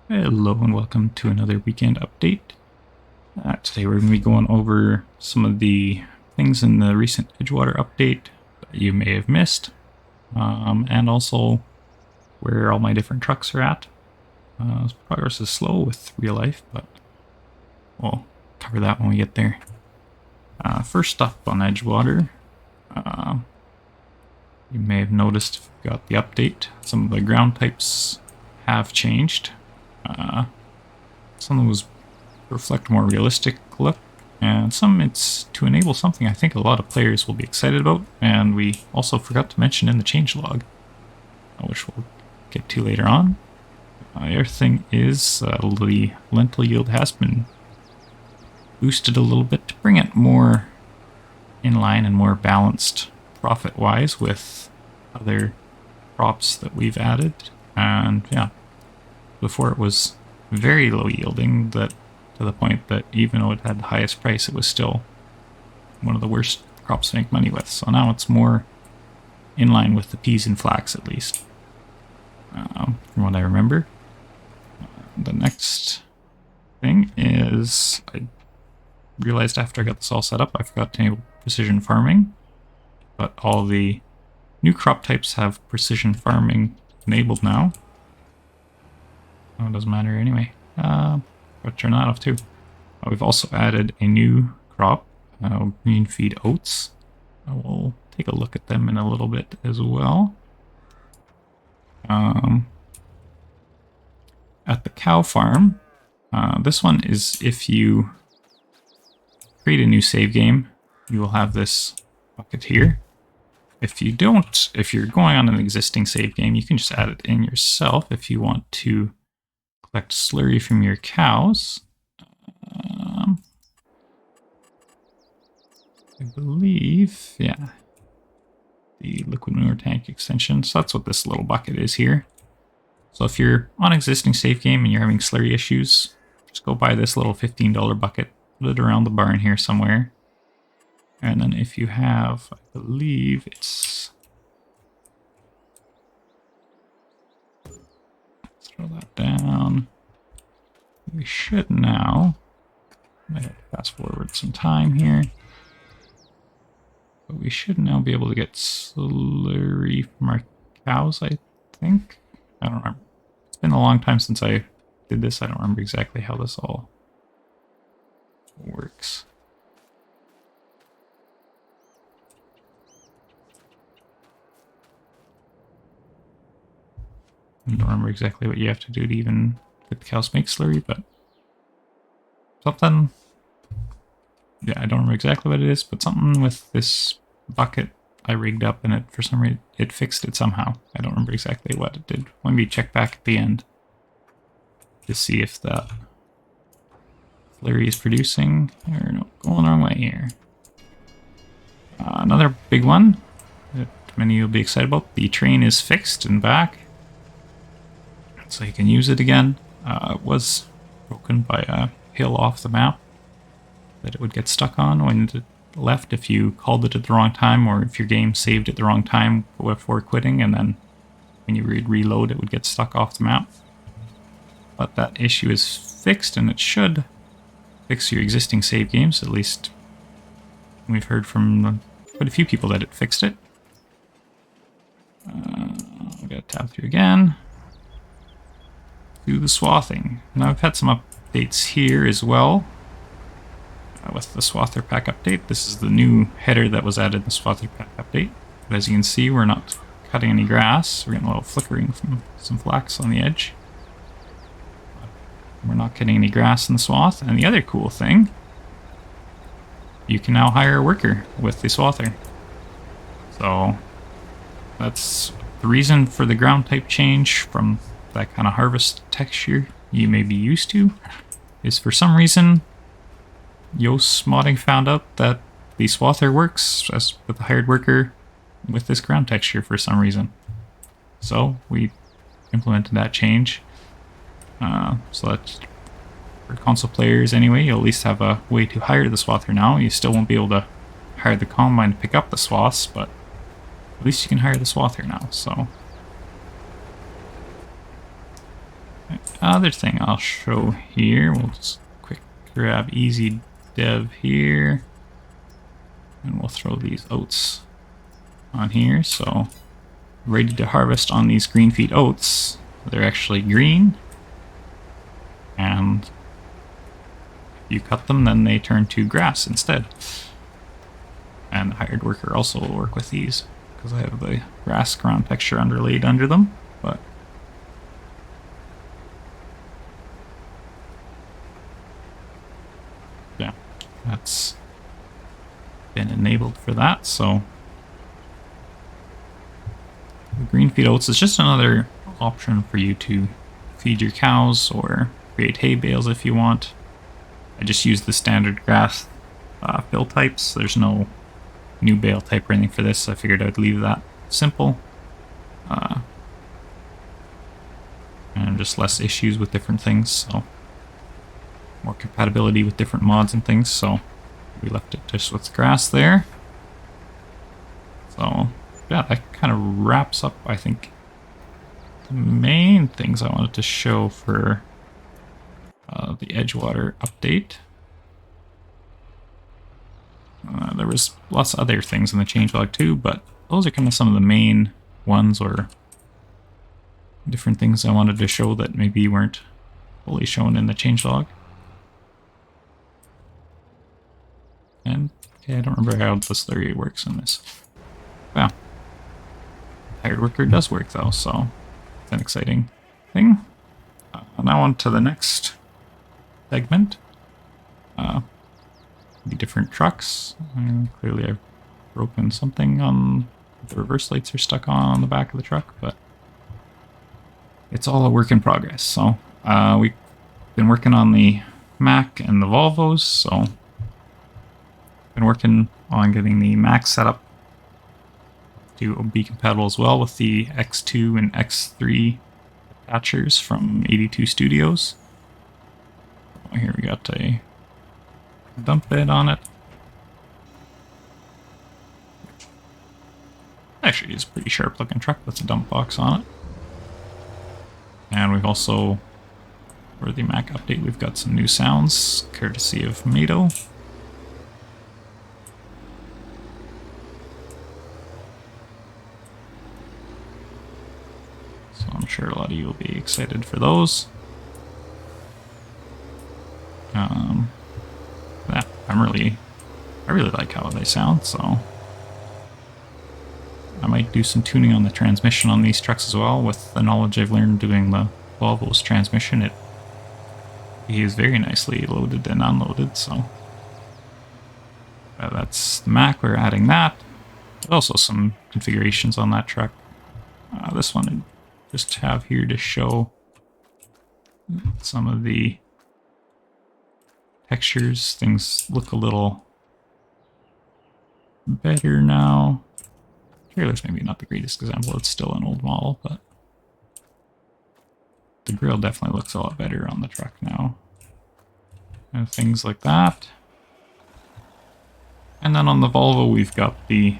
Hello and welcome to another weekend update. Today we're going to be going over some of the things in the recent Edgewater update that you may have missed, and also where all my different trucks are at. Progress is slow with real life, but we'll cover that when we get there. First up on Edgewater, you may have noticed if you got the update, some of the ground types have changed. Some of those reflect a more realistic look, and some it's to enable something I think a lot of players will be excited about, and we also forgot to mention in the changelog, which we'll get to later on. The other thing is the lentil yield has been boosted a little bit to bring it more in line and more balanced profit-wise with other crops that we've added. And yeah, before it was very low yielding, that to the point that even though it had the highest price, it was still one of the worst crops to make money with. So now it's more in line with the peas and flax, at least, from what I remember. The next thing is I realized after I got this all set up, I forgot to enable precision farming, but all the new crop types have precision farming enabled now. Oh, it doesn't matter anyway. But turn that off too. We've also added a new crop, green feed oats. We'll take a look at them in a little bit as well. At the cow farm, this one is if you create a new save game, you will have this bucket here. If you don't, if you're going on an existing save game, you can just add it in yourself if you want to collect slurry from your cows. I believe, yeah, the liquid manure tank extension. So that's what this little bucket is here. So if you're on an existing save game and you're having slurry issues, just go buy this little $15 bucket, put it around the barn here somewhere. And then if you have, I believe it's... Let's throw that down. We should now... Might have to fast forward some time here. But we should now be able to get slurry from our cows, I think. I don't remember. It's been a long time since I did this. I don't remember exactly how this all works. I don't remember exactly what you have to do to even get the cows make slurry, but something... Yeah, I don't remember exactly what it is, but something with this bucket I rigged up and it, for some reason, it fixed it somehow. I don't remember exactly what it did. Let me check back at the end to see if the slurry is producing, or no, going the wrong way here. Another big one that many of you will be excited about. The train is fixed and back, so you can use it again. It was broken by a hill off the map that it would get stuck on when it left if you called it at the wrong time, or if your game saved at the wrong time before quitting, and then when you reload it would get stuck off the map. But that issue is fixed, and it should fix your existing save games. At least we've heard from quite a few people that it fixed it. We gotta tab through again. Do the swathing. Now I've had some updates here as well. With the Swather Pack update. This is the new header that was added in the Swather Pack update. But as you can see, we're not cutting any grass. We're getting a little flickering from some flax on the edge. We're not getting any grass in the swath. And the other cool thing, you can now hire a worker with the Swather. So that's the reason for the ground type change from that kind of harvest texture you may be used to, is for some reason Yoast modding found out that the Swather works as with a hired worker with this ground texture for some reason. So we implemented that change. So that for console players anyway, you'll at least have a way to hire the Swather now. You still won't be able to hire the combine to pick up the swaths, but at least you can hire the Swather now. So Other thing I'll show here, we'll just quick grab easy dev here, and we'll throw these oats on here. So ready to harvest on these green feed oats. They're actually green, and if you cut them, then they turn to grass instead. And the hired worker also will work with these because I have the grass ground texture underlaid under them. But yeah, that's been enabled for that. So the green feed oats is just another option for you to feed your cows or create hay bales if you want. I just use the standard grass fill types. There's no new bale type or anything for this. I figured I'd leave that simple. And just less issues with different things, so more compatibility with different mods and things, so we left it just with grass there. So yeah, that kind of wraps up, I think, the main things I wanted to show for the Edgewater update. There was lots of other things in the changelog too, but those are kind of some of the main ones, or different things I wanted to show that maybe weren't fully shown in the changelog. And okay, I don't remember how the slurry works in this. Wow. Hired worker does work though, so it's an exciting thing. Now on to the next segment. The different trucks. Clearly I've broken something on the reverse lights are stuck on the back of the truck, but it's all a work in progress. So we've been working on the Mack and the Volvos, so been working on getting the Mack set up to be compatible as well with the X2 and X3 attachers from 82 Studios. Here we got a dump bed on it. Actually, it's a pretty sharp looking truck with a dump box on it. And we've also, for the Mack update, we've got some new sounds, courtesy of Mado. So I'm sure a lot of you will be excited for those. Yeah, I really like how they sound, so I might do some tuning on the transmission on these trucks as well. With the knowledge I've learned doing the Volvo's transmission, it behaves very nicely loaded and unloaded, so that's the Mack. We're adding that. There's also some configurations on that truck. This one I just have here to show some of the textures. Things look a little better now. Trailer's maybe not the greatest example, it's still an old model, but the grill definitely looks a lot better on the truck now. And things like that. And then on the Volvo we've got the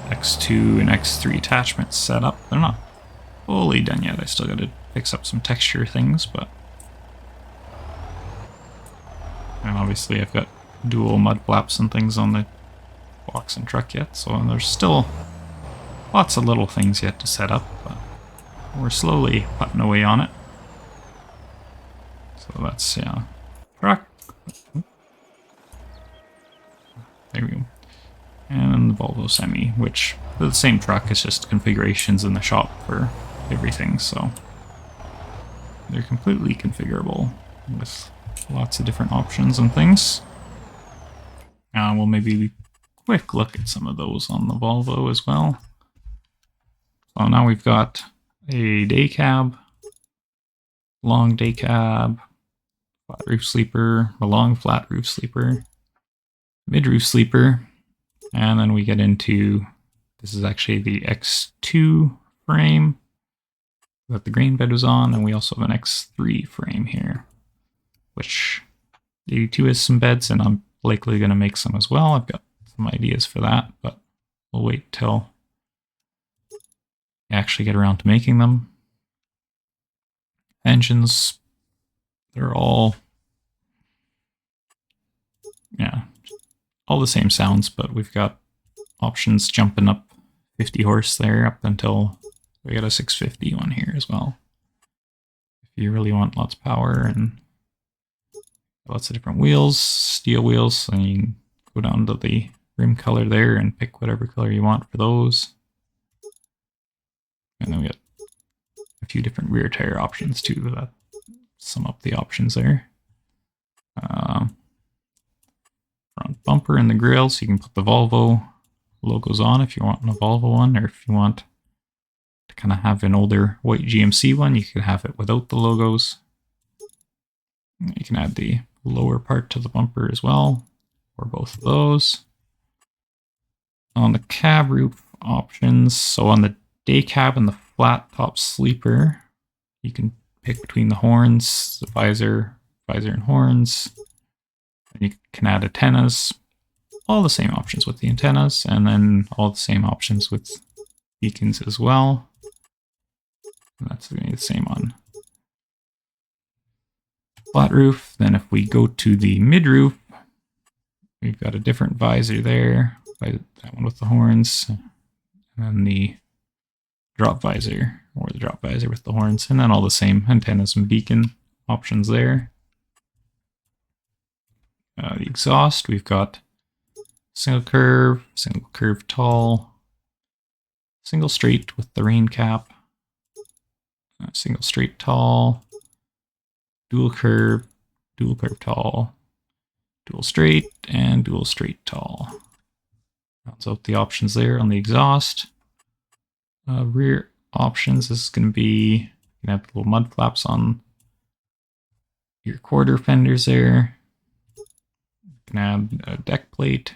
X2 and X3 attachments set up. They're not fully done yet, I still gotta fix up some texture things, but... And obviously I've got dual mud flaps and things on the box and truck yet, so there's still lots of little things yet to set up, but we're slowly putting away on it. So that's, yeah, truck. There we go. And the Volvo Semi, which is the same truck, it's just configurations in the shop for everything, so they're completely configurable with lots of different options and things. We'll maybe quick look at some of those on the Volvo as well. So now we've got a day cab, long day cab, flat roof sleeper, a long flat roof sleeper, mid roof sleeper, and then we get into, this is actually the X2 frame that the grain bed was on, and we also have an X3 frame here, which the 82 has some beds, and I'm likely going to make some as well. I've got some ideas for that, but we'll wait till I actually get around to making them. engines, they're all, yeah, all the same sounds, but we've got options jumping up 50 horse there up until we got a 650 one here as well. If you really want lots of power and lots of different wheels, steel wheels, and you can go down to the rim color there and pick whatever color you want for those. And then we got a few different rear tire options too that sum up the options there. Front bumper and the grille, so you can put the Volvo logos on if you want a Volvo one, or if you want to kind of have an older white GMC one, you could have it without the logos. You can add the lower part to the bumper as well, or both of those. On the cab roof options, so on the day cab and the flat top sleeper, you can pick between the horns, the visor and horns. And you can add antennas, all the same options with the antennas, and then all the same options with beacons as well. And that's going to be the same on flat roof. Then if we go to the mid roof, we've got a different visor there, that one with the horns, and then the drop visor, or the drop visor with the horns, and then all the same antennas and beacon options there. The exhaust, we've got single curve tall, single straight with the rain cap, single straight tall, dual curve tall, dual straight, and dual straight tall. Rounds out the options there on the exhaust. Rear options, this is going to be, you can have little mud flaps on your quarter fenders there. You can add a deck plate,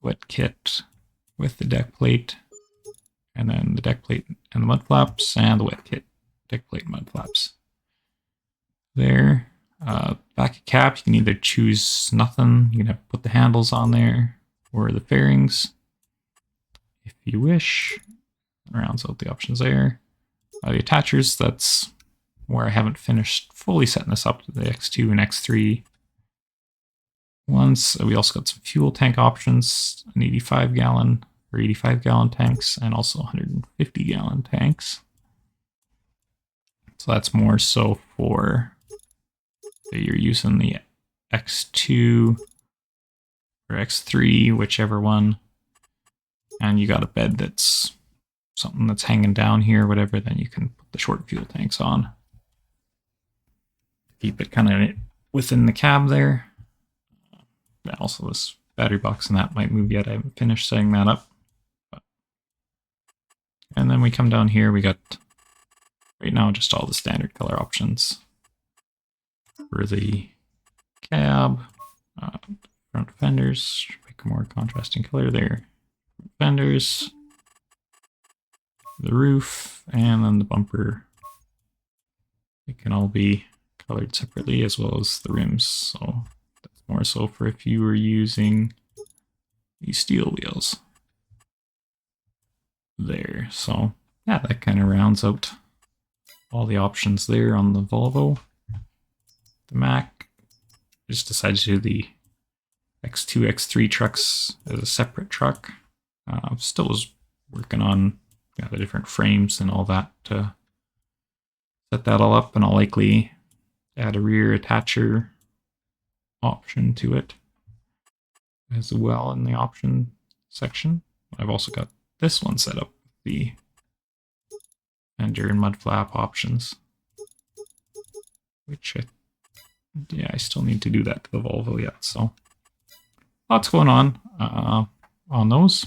wet kit with the deck plate, and then the deck plate and the mud flaps, and the wet kit, deck plate, mud flaps. There. Back of cap, you can either choose nothing, you can have put the handles on there, or the fairings, if you wish. Rounds out the options there. The attachers, that's where I haven't finished fully setting this up to the X2 and X3 ones. We also got some fuel tank options, an 85 gallon tanks, and also 150 gallon tanks. So that's more so for you're using the X2 or X3, whichever one, and you got a bed that's something that's hanging down here, whatever, then you can put the short fuel tanks on. Keep it kind of within the cab there. Also, this battery box and that might move yet. I haven't finished setting that up. And then we come down here, we got right now just all the standard color options for the cab. Front fenders, pick a more contrasting color there. Fenders, the roof, and then the bumper. It can all be colored separately, as well as the rims. So that's more so for if you were using these steel wheels there. So yeah, that kind of rounds out all the options there on the Volvo. The Mack, just decided to do the X2, X3 trucks as a separate truck. Still was working on the different frames and all that to set that all up, and I'll likely add a rear attacher option to it as well in the option section. I've also got this one set up with the fender and mud flap options, which I still need to do that to the Volvo yet. So lots going on those.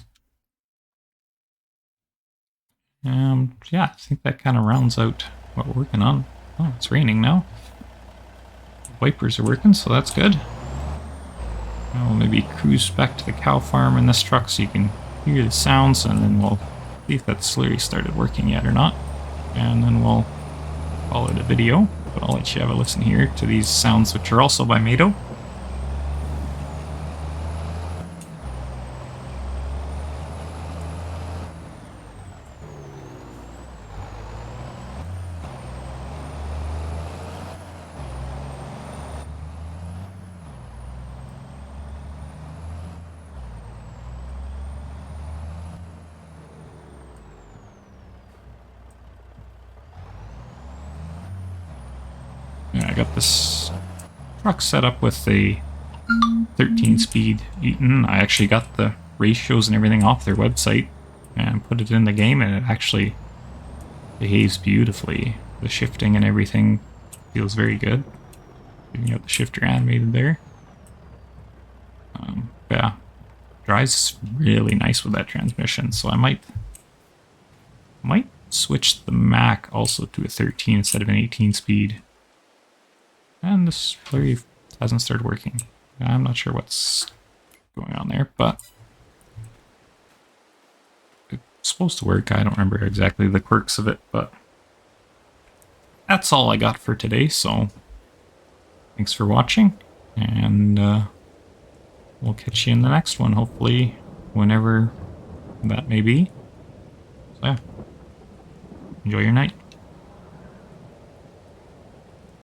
Yeah, I think that kind of rounds out what we're working on. Oh, it's raining now. The wipers are working, so that's good. We'll maybe cruise back to the cow farm in this truck so you can hear the sounds, and then we'll see if that slurry started working yet or not. And then we'll call it a video, but I'll let you have a listen here to these sounds, which are also by Mado. Yeah, I got this truck set up with a 13-speed Eaton. I actually got the ratios and everything off their website and put it in the game, and it actually behaves beautifully. The shifting and everything feels very good. You got the shifter animated there. Yeah, drives really nice with that transmission, so I might switch the Mack also to a 13 instead of an 18 speed. And this flurry hasn't started working. I'm not sure what's going on there, but it's supposed to work. I don't remember exactly the quirks of it, but that's all I got for today, so thanks for watching, and we'll catch you in the next one, hopefully, whenever that may be. So yeah, enjoy your night.